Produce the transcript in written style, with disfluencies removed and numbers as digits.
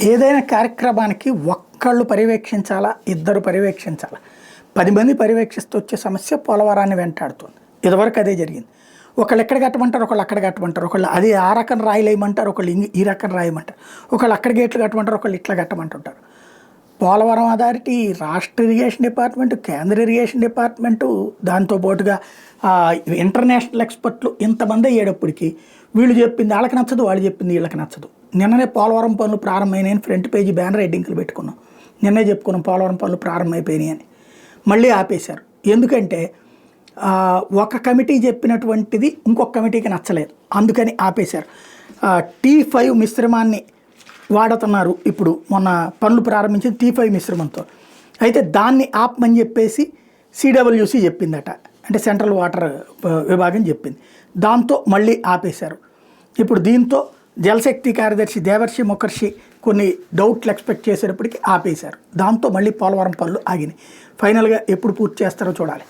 ఏదైనా కార్యక్రమానికి ఒక్కళ్ళు పర్యవేక్షించాలా, ఇద్దరు పర్యవేక్షించాలా? 10 మంది పర్యవేక్షిస్తూ వచ్చే సమస్య పోలవరాన్ని వెంటాడుతుంది. ఇదివరకు అదే జరిగింది. ఒకళ్ళు ఎక్కడ కట్టమంటారు, ఒకళ్ళు అక్కడ కట్టమంటారు. ఒకళ్ళు అది ఆ రకం రాయలేయమంటారు, ఒకళ్ళు ఈ రకం రాయమంటారు. ఒకళ్ళు అక్కడ గేట్లు కట్టమంటారు, ఒకళ్ళు ఇట్లా కట్టమంటుంటారు. పోలవరం అథారిటీ, రాష్ట్ర ఇరిగేషన్ డిపార్ట్మెంటు, కేంద్ర ఇరిగేషన్ డిపార్ట్మెంటు, దాంతోపాటుగా ఇంటర్నేషనల్ ఎక్స్పర్ట్లు ఇంతమంది అయ్యేటప్పటికి వీళ్ళు చెప్పింది వాళ్ళకి నచ్చదు, వాళ్ళు చెప్పింది వీళ్ళకి నచ్చదు. నిన్ననే పోలవరం పనులు ప్రారంభమైనాయని ఫ్రంట్ పేజీ బ్యానర్ హెడ్డింగ్లు పెట్టుకున్నాం. నిన్నే చెప్పుకున్నాం పోలవరం పనులు ప్రారంభమైపోయినాయి అని. మళ్ళీ ఆపేశారు. ఎందుకంటే ఒక కమిటీ చెప్పినటువంటిది ఇంకొక కమిటీకి నచ్చలేదు, అందుకని ఆపేశారు. T5 మిశ్రమాన్ని వాడుతున్నారు. ఇప్పుడు మొన్న పనులు ప్రారంభించిన T5 మిశ్రమంతో అయితే దాన్ని ఆపమని చెప్పేసి CWC చెప్పిందట, అంటే సెంట్రల్ వాటర్ విభాగం చెప్పింది. దాంతో మళ్ళీ ఆపేశారు. ఇప్పుడు దీంతో జలశక్తి కార్యదర్శి దేవర్షి ముఖర్షి కొన్ని డౌట్లు ఎక్స్పెక్ట్ చేసేటప్పటికి ఆపేశారు. దాంతో మళ్ళీ పోలవరం పనులు ఆగినాయి. ఫైనల్గా ఎప్పుడు పూర్తి చేస్తారో చూడాలి.